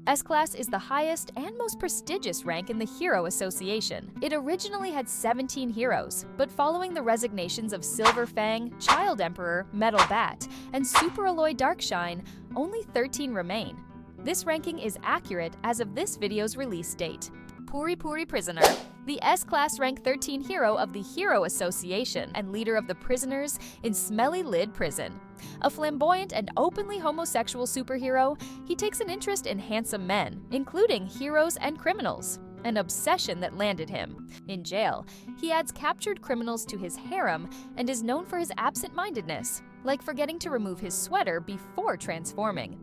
S-Class is the highest and most prestigious rank in the Hero Association. It originally had 17 heroes, but following the resignations of Silver Fang, Child Emperor, Metal Bat, and Super Alloy Darkshine, only 13 remain. This ranking is accurate as of this video's release date. Puri-Puri Prisoner, the S-Class rank 13 hero of the Hero Association and leader of the prisoners in Smelly Lid Prison. A flamboyant and openly homosexual superhero, he takes an interest in handsome men, including heroes and criminals, an obsession that landed him. In jail, he adds captured criminals to his harem and is known for his absent-mindedness, like forgetting to remove his sweater before transforming.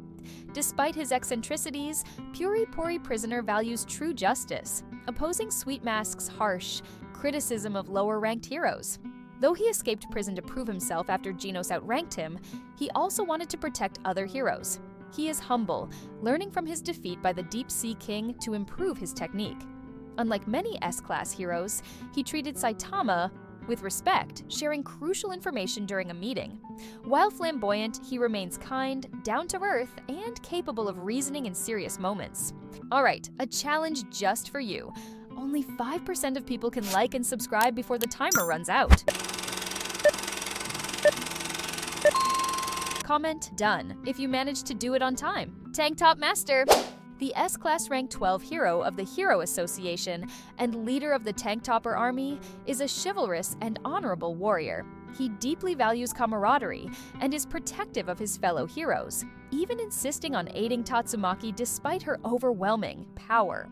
Despite his eccentricities, Puri-Puri Prisoner values true justice, opposing Sweet Mask's harsh criticism of lower-ranked heroes. Though he escaped prison to prove himself after Genos outranked him, he also wanted to protect other heroes. He is humble, learning from his defeat by the Deep Sea King to improve his technique. Unlike many S-Class heroes, he treated Saitama with respect, sharing crucial information during a meeting. While flamboyant, he remains kind, down-to-earth, and capable of reasoning in serious moments. Alright, a challenge just for you. Only 5% of people can like and subscribe before the timer runs out. Comment done if you managed to do it on time. Tanktop Master, the S-Class rank 12 hero of the Hero Association and leader of the Tanktopper Army, is a chivalrous and honorable warrior. He deeply values camaraderie and is protective of his fellow heroes, even insisting on aiding Tatsumaki despite her overwhelming power.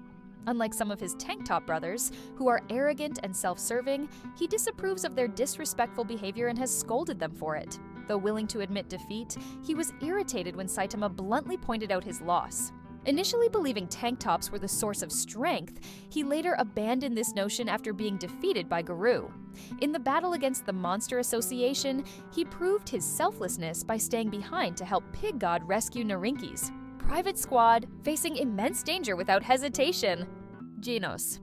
Unlike some of his Tanktop brothers, who are arrogant and self-serving, he disapproves of their disrespectful behavior and has scolded them for it. Though willing to admit defeat, he was irritated when Saitama bluntly pointed out his loss. Initially believing tank tops were the source of strength, he later abandoned this notion after being defeated by Garou. In the battle against the Monster Association, he proved his selflessness by staying behind to help Pig God rescue Narinkis. Private Squad, facing immense danger without hesitation. Genos,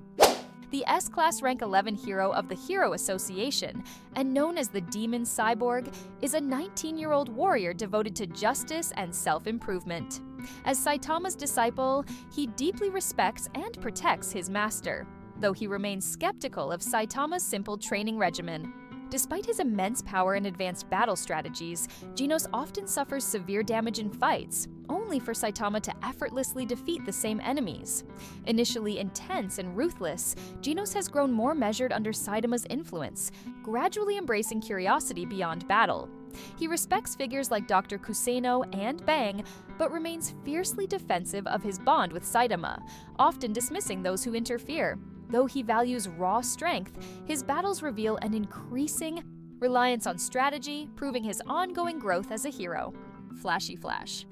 the S-Class rank 11 hero of the Hero Association, and known as the Demon Cyborg, is a 19-year-old warrior devoted to justice and self-improvement. As Saitama's disciple, he deeply respects and protects his master, though he remains skeptical of Saitama's simple training regimen. Despite his immense power and advanced battle strategies, Genos often suffers severe damage in fights, only for Saitama to effortlessly defeat the same enemies. Initially intense and ruthless, Genos has grown more measured under Saitama's influence, gradually embracing curiosity beyond battle. He respects figures like Dr. Kuseno and Bang, but remains fiercely defensive of his bond with Saitama, often dismissing those who interfere. Though he values raw strength, his battles reveal an increasing reliance on strategy, proving his ongoing growth as a hero. Flashy Flash,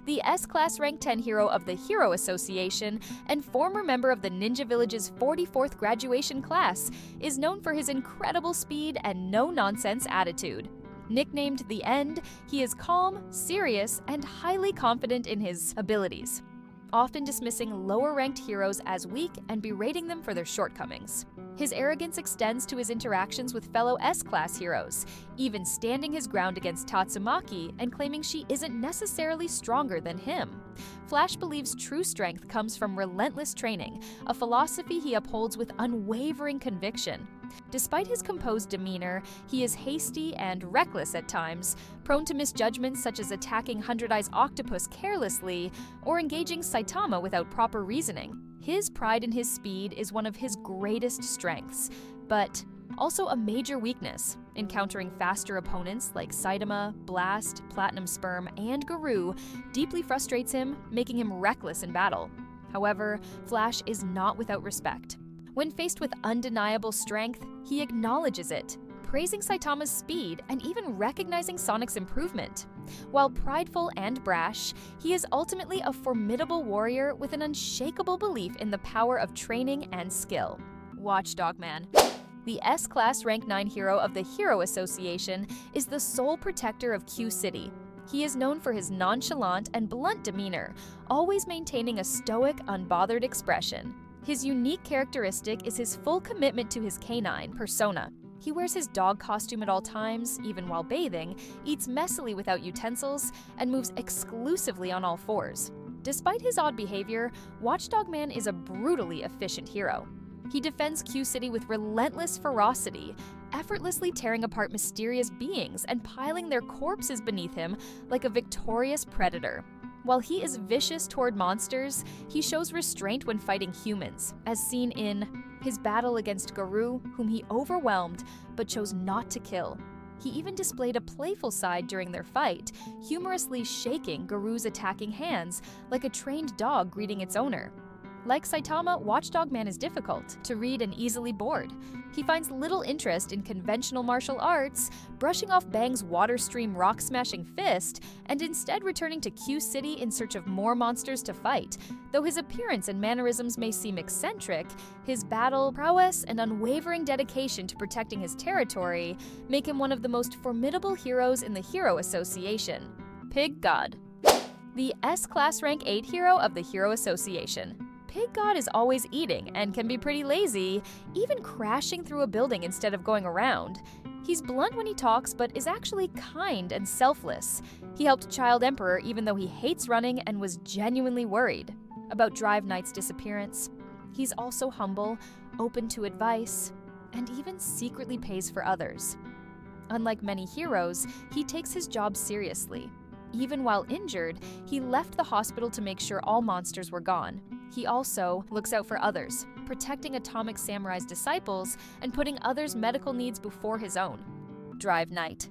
the S-Class rank 10 hero of the Hero Association and former member of the Ninja Village's 44th graduation class, is known for his incredible speed and no-nonsense attitude. Nicknamed The End, he is calm, serious, and highly confident in his abilities, often dismissing lower-ranked heroes as weak and berating them for their shortcomings. His arrogance extends to his interactions with fellow S-Class heroes, even standing his ground against Tatsumaki and claiming she isn't necessarily stronger than him. Flash believes true strength comes from relentless training, a philosophy he upholds with unwavering conviction. Despite his composed demeanor, he is hasty and reckless at times, prone to misjudgments such as attacking Hundred Eyes Octopus carelessly or engaging Saitama without proper reasoning. His pride in his speed is one of his greatest strengths, but also a major weakness. Encountering faster opponents like Saitama, Blast, Platinum Sperm, and Garou deeply frustrates him, making him reckless in battle. However, Flash is not without respect. When faced with undeniable strength, he acknowledges it, praising Saitama's speed and even recognizing Sonic's improvement. While prideful and brash, he is ultimately a formidable warrior with an unshakable belief in the power of training and skill. Watchdog Man, the S-Class rank 9 hero of the Hero Association, is the sole protector of Q City. He is known for his nonchalant and blunt demeanor, always maintaining a stoic, unbothered expression. His unique characteristic is his full commitment to his canine persona. He wears his dog costume at all times, even while bathing, eats messily without utensils, and moves exclusively on all fours. Despite his odd behavior, Watchdog Man is a brutally efficient hero. He defends Q City with relentless ferocity, effortlessly tearing apart mysterious beings and piling their corpses beneath him like a victorious predator. While he is vicious toward monsters, he shows restraint when fighting humans, as seen in his battle against Garou, whom he overwhelmed but chose not to kill. He even displayed a playful side during their fight, humorously shaking Garou's attacking hands like a trained dog greeting its owner. Like Saitama, Watchdog Man is difficult to read and easily bored. He finds little interest in conventional martial arts, brushing off Bang's water stream rock-smashing fist, and instead returning to Q City in search of more monsters to fight. Though his appearance and mannerisms may seem eccentric, his battle prowess and unwavering dedication to protecting his territory make him one of the most formidable heroes in the Hero Association. Pig God. The S-Class Rank 8 hero of the Hero Association. Pig God is always eating and can be pretty lazy, even crashing through a building instead of going around. He's blunt when he talks, but is actually kind and selfless. He helped Child Emperor even though he hates running and was genuinely worried about Drive Knight's disappearance. He's also humble, open to advice, and even secretly pays for others. Unlike many heroes, he takes his job seriously. Even while injured, he left the hospital to make sure all monsters were gone. He also looks out for others, protecting Atomic Samurai's disciples and putting others' medical needs before his own. Drive Knight.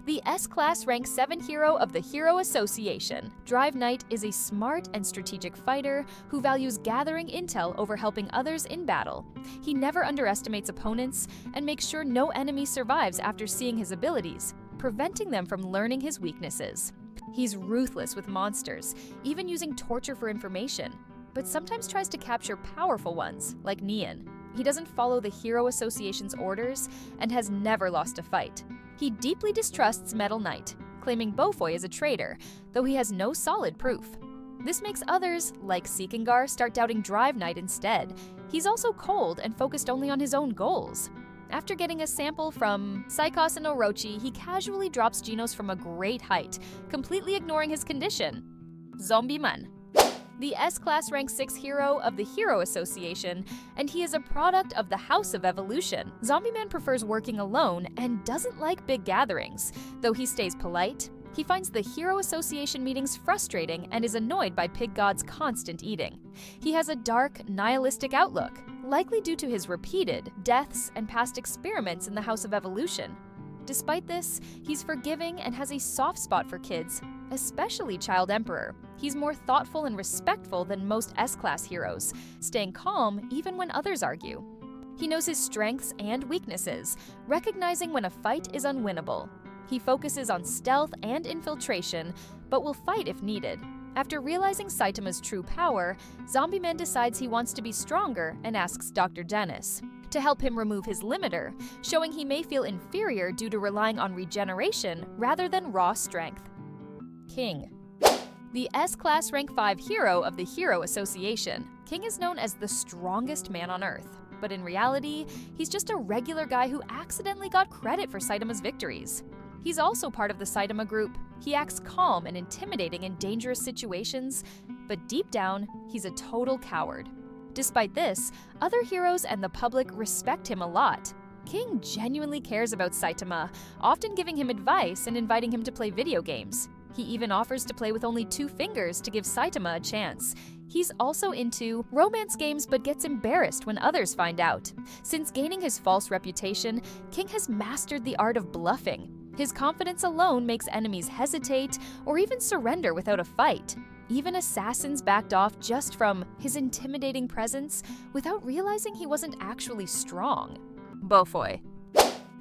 The S-Class Rank 7 hero of the Hero Association. Drive Knight is a smart and strategic fighter who values gathering intel over helping others in battle. He never underestimates opponents and makes sure no enemy survives after seeing his abilities, preventing them from learning his weaknesses. He's ruthless with monsters, even using torture for information, but sometimes tries to capture powerful ones, like Neon. He doesn't follow the Hero Association's orders and has never lost a fight. He deeply distrusts Metal Knight, claiming Bofoi is a traitor, though he has no solid proof. This makes others, like Seekingar, start doubting Drive Knight instead. He's also cold and focused only on his own goals. After getting a sample from Psychos and Orochi, he casually drops Genos from a great height, completely ignoring his condition. Zombieman. The S-Class Rank 6 hero of the Hero Association, and he is a product of the House of Evolution. Zombieman prefers working alone and doesn't like big gatherings. Though he stays polite, he finds the Hero Association meetings frustrating and is annoyed by Pig God's constant eating. He has a dark, nihilistic outlook, likely due to his repeated deaths and past experiments in the House of Evolution. Despite this, he's forgiving and has a soft spot for kids, especially Child Emperor. He's more thoughtful and respectful than most S-Class heroes, staying calm even when others argue. He knows his strengths and weaknesses, recognizing when a fight is unwinnable. He focuses on stealth and infiltration, but will fight if needed. After realizing Saitama's true power, Zombieman decides he wants to be stronger and asks Dr. Dennis to help him remove his limiter, showing he may feel inferior due to relying on regeneration rather than raw strength. King. The S-Class Rank 5 hero of the Hero Association. King is known as the strongest man on Earth, but in reality, he's just a regular guy who accidentally got credit for Saitama's victories. He's also part of the Saitama group. He acts calm and intimidating in dangerous situations, but deep down, he's a total coward. Despite this, other heroes and the public respect him a lot. King genuinely cares about Saitama, often giving him advice and inviting him to play video games. He even offers to play with only 2 fingers to give Saitama a chance. He's also into romance games but gets embarrassed when others find out. Since gaining his false reputation, King has mastered the art of bluffing. His confidence alone makes enemies hesitate or even surrender without a fight. Even assassins backed off just from his intimidating presence without realizing he wasn't actually strong. Bofoi.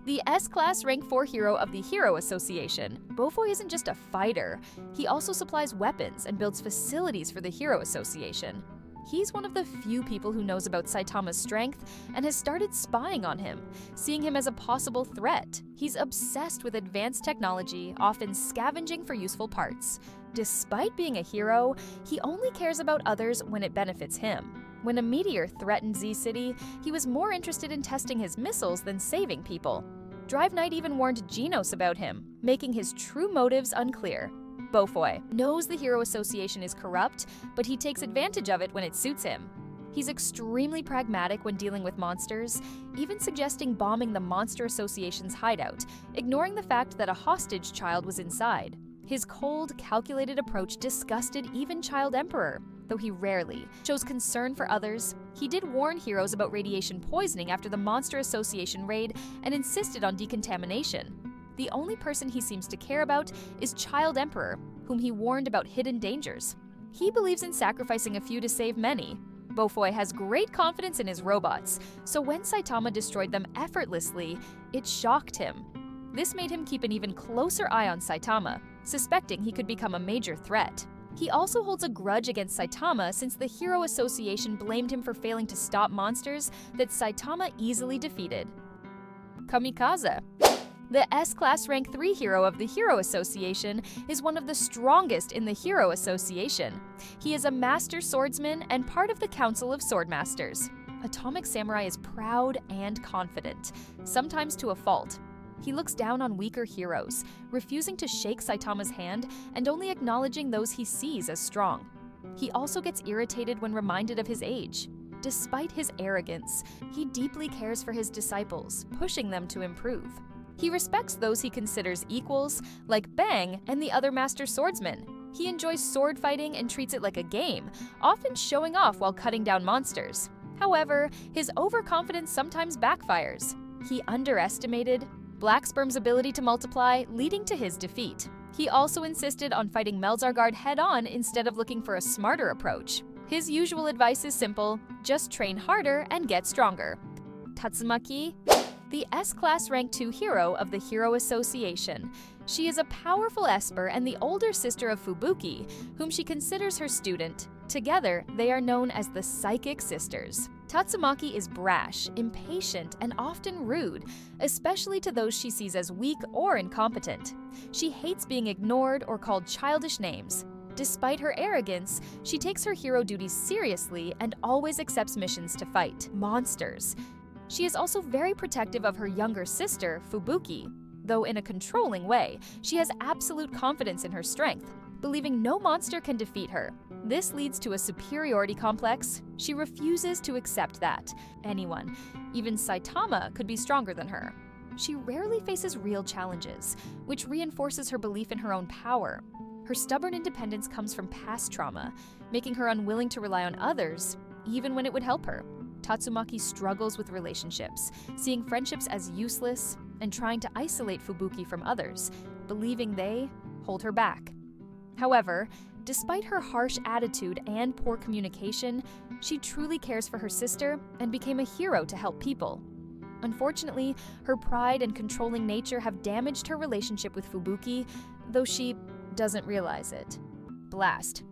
The S-Class Rank 4 hero of the Hero Association. Bofoi isn't just a fighter, he also supplies weapons and builds facilities for the Hero Association. He's one of the few people who knows about Saitama's strength and has started spying on him, seeing him as a possible threat. He's obsessed with advanced technology, often scavenging for useful parts. Despite being a hero, he only cares about others when it benefits him. When a meteor threatened Z-City, he was more interested in testing his missiles than saving people. Drive Knight even warned Genos about him, making his true motives unclear. Bofoi knows the Hero Association is corrupt, but he takes advantage of it when it suits him. He's extremely pragmatic when dealing with monsters, even suggesting bombing the Monster Association's hideout, ignoring the fact that a hostage child was inside. His cold, calculated approach disgusted even Child Emperor, though he rarely shows concern for others. He did warn heroes about radiation poisoning after the Monster Association raid and insisted on decontamination. The only person he seems to care about is Child Emperor, whom he warned about hidden dangers. He believes in sacrificing a few to save many. Bofoi has great confidence in his robots, so when Saitama destroyed them effortlessly, it shocked him. This made him keep an even closer eye on Saitama, suspecting he could become a major threat. He also holds a grudge against Saitama since the Hero Association blamed him for failing to stop monsters that Saitama easily defeated. Kamikaze. The S-Class Rank 3 hero of the Hero Association is one of the strongest in the Hero Association. He is a master swordsman and part of the Council of Swordmasters. Atomic Samurai is proud and confident, sometimes to a fault. He looks down on weaker heroes, refusing to shake Saitama's hand and only acknowledging those he sees as strong. He also gets irritated when reminded of his age. Despite his arrogance, he deeply cares for his disciples, pushing them to improve. He respects those he considers equals, like Bang and the other master swordsmen. He enjoys sword fighting and treats it like a game, often showing off while cutting down monsters. However, his overconfidence sometimes backfires. He underestimated Black Sperm's ability to multiply, leading to his defeat. He also insisted on fighting Melzargard head-on instead of looking for a smarter approach. His usual advice is simple: just train harder and get stronger. Tatsumaki. The S-Class Rank 2 hero of the Hero Association. She is a powerful Esper and the older sister of Fubuki, whom she considers her student. Together, they are known as the Psychic Sisters. Tatsumaki is brash, impatient, and often rude, especially to those she sees as weak or incompetent. She hates being ignored or called childish names. Despite her arrogance, she takes her hero duties seriously and always accepts missions to fight monsters. She is also very protective of her younger sister, Fubuki. Though in a controlling way, she has absolute confidence in her strength, believing no monster can defeat her. This leads to a superiority complex. She refuses to accept that anyone, even Saitama, could be stronger than her. She rarely faces real challenges, which reinforces her belief in her own power. Her stubborn independence comes from past trauma, making her unwilling to rely on others, even when it would help her. Tatsumaki struggles with relationships, seeing friendships as useless and trying to isolate Fubuki from others, believing they hold her back. However, despite her harsh attitude and poor communication, she truly cares for her sister and became a hero to help people. Unfortunately, her pride and controlling nature have damaged her relationship with Fubuki, though she doesn't realize it. Blast.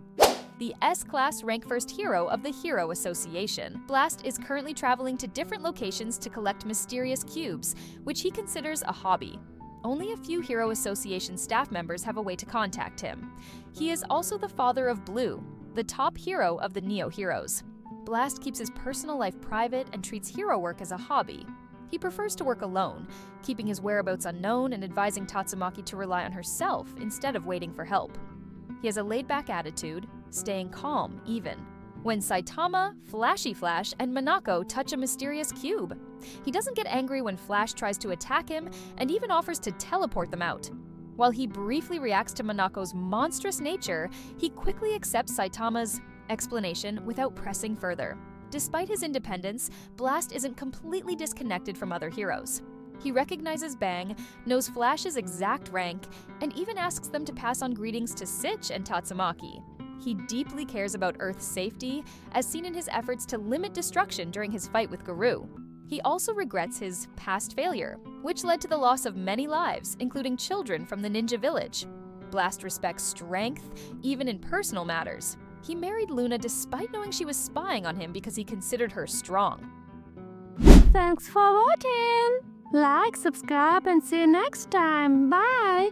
The S-Class Rank 1 hero of the Hero Association. Blast is currently traveling to different locations to collect mysterious cubes, which he considers a hobby. Only a few Hero Association staff members have a way to contact him. He is also the father of Blue, the top hero of the Neo Heroes. Blast keeps his personal life private and treats hero work as a hobby. He prefers to work alone, keeping his whereabouts unknown and advising Tatsumaki to rely on herself instead of waiting for help. He has a laid-back attitude, staying calm even when Saitama, Flashy Flash, and Minako touch a mysterious cube. He doesn't get angry when Flash tries to attack him and even offers to teleport them out. While he briefly reacts to Minako's monstrous nature, he quickly accepts Saitama's explanation without pressing further. Despite his independence, Blast isn't completely disconnected from other heroes. He recognizes Bang, knows Flash's exact rank, and even asks them to pass on greetings to Sitch and Tatsumaki. He deeply cares about Earth's safety, as seen in his efforts to limit destruction during his fight with Garou. He also regrets his past failure, which led to the loss of many lives, including children from the ninja village. Blast respects strength, even in personal matters. He married Luna despite knowing she was spying on him because he considered her strong. Thanks for watching! Like, subscribe, and see you next time. Bye!